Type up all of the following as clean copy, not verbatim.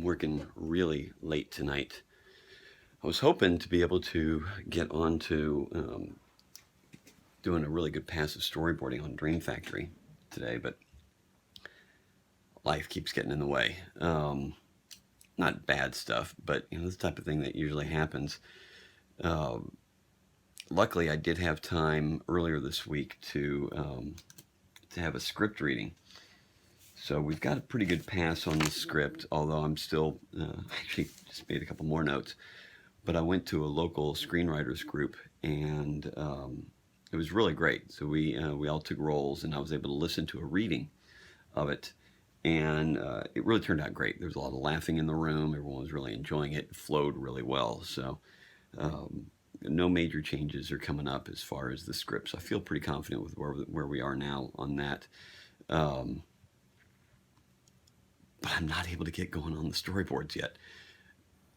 working really late tonight. I was hoping to be able to get on to doing a really good passive storyboarding on Dream Factory today, but life keeps getting in the way. Not bad stuff, but this type of thing that usually happens. Luckily, I did have time earlier this week to have a script reading. So we've got a pretty good pass on the script, although I'm still actually just made a couple more notes. But I went to a local screenwriters group, and it was really great. So we all took roles, and I was able to listen to a reading of it, and it really turned out great. There was a lot of laughing in the room. Everyone was really enjoying it. It flowed really well. So no major changes are coming up as far as the script. So I feel pretty confident with where we are now on that. But I'm not able to get going on the storyboards yet.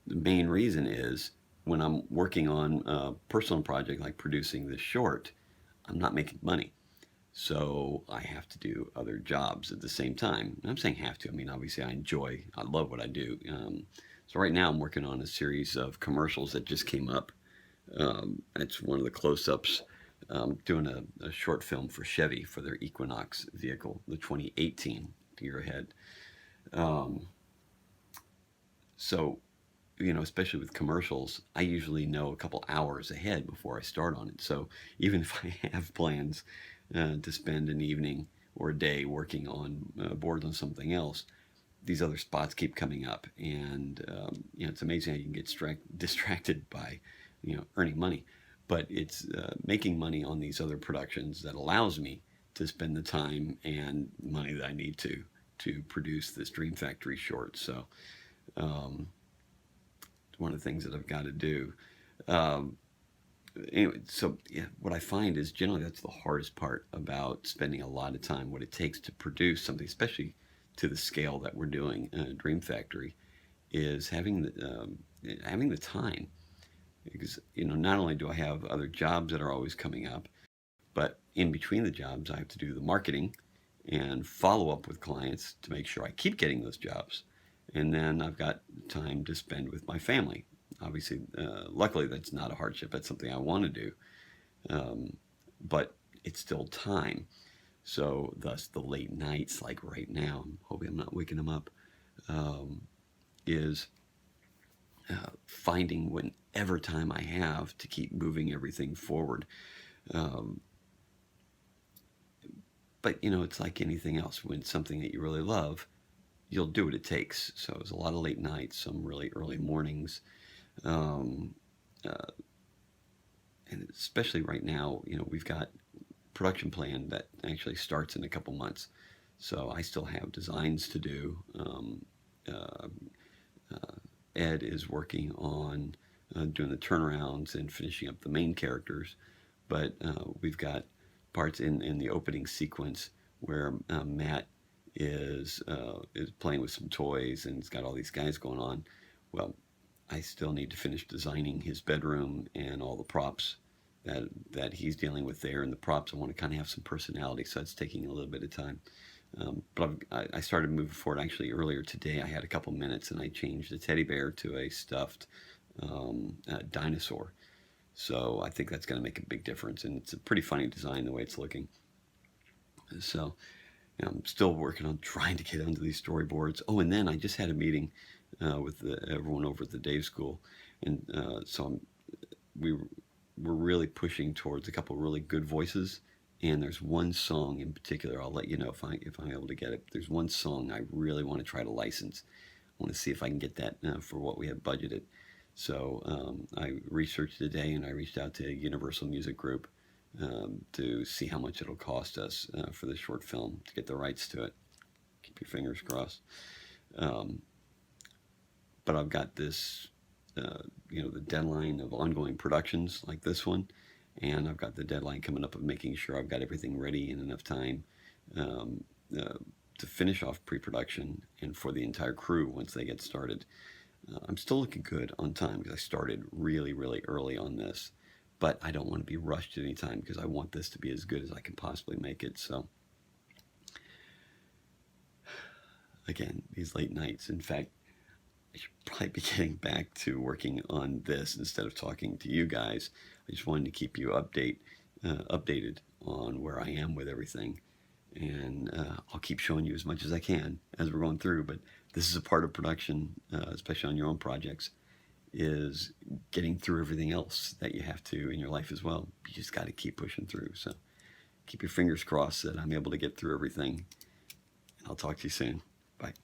The main reason is when I'm working on a personal project like producing this short, I'm not making money. So I have to do other jobs at the same time. And I'm saying have to. I mean, obviously I love what I do. So right now I'm working on a series of commercials that just came up. It's one of the close-ups. Doing a short film for Chevy for their Equinox vehicle, the 2018 year ahead. So, especially with commercials, I usually know a couple hours ahead before I start on it. So even if I have plans to spend an evening or a day working on boards on something else, these other spots keep coming up, and it's amazing how you can get distracted by earning money, but it's making money on these other productions that allows me to spend the time and money that I need to produce this Dream Factory short. So it's one of the things that I've got to do. Anyway, so yeah, what I find is generally that's the hardest part about spending a lot of time. What it takes to produce something, especially to the scale that we're doing Dream Factory, is having the time. Because not only do I have other jobs that are always coming up, but in between the jobs I have to do the marketing and follow up with clients to make sure I keep getting those jobs. And then I've got time to spend with my family. Obviously, luckily that's not a hardship. That's something I want to do. But it's still time. So thus the late nights, like right now, I'm hoping I'm not waking them up, is finding whenever time I have to keep moving everything forward. But it's like anything else. When it's something that you really love, you'll do what it takes. So it's a lot of late nights, some really early mornings, and especially right now, we've got production plan that actually starts in a couple months. So I still have designs to do. Ed is working on doing the turnarounds and finishing up the main characters, but we've got parts in the opening sequence where Matt is playing with some toys and it's got all these guys going on. Well, I still need to finish designing his bedroom and all the props that he's dealing with there. And the props, I want to kind of have some personality, so that's taking a little bit of time. But I started moving forward actually earlier today. I had a couple minutes and I changed the teddy bear to a stuffed dinosaur. So I think that's going to make a big difference, and it's a pretty funny design the way it's looking. So I'm still working on trying to get onto these storyboards. Oh, and then I just had a meeting with everyone over at the Dave School, and so we're really pushing towards a couple of really good voices. And there's one song in particular, I'll let you know if I'm able to get it. There's one song I really want to try to license. I want to see if I can get that for what we have budgeted. So I researched today and I reached out to Universal Music Group to see how much it'll cost us for this short film to get the rights to it. Keep your fingers crossed. But I've got this, the deadline of ongoing productions like this one, and I've got the deadline coming up of making sure I've got everything ready in enough time to finish off pre-production and for the entire crew once they get started. I'm still looking good on time because I started really, really early on this, but I don't want to be rushed at any time because I want this to be as good as I can possibly make it. So again, these late nights. In fact, I should probably be getting back to working on this instead of talking to you guys. I just wanted to keep you updated on where I am with everything. And I'll keep showing you as much as I can as we're going through. But this is a part of production, especially on your own projects, is getting through everything else that you have to in your life as well. You just got to keep pushing through. So keep your fingers crossed that I'm able to get through everything. And I'll talk to you soon. Bye.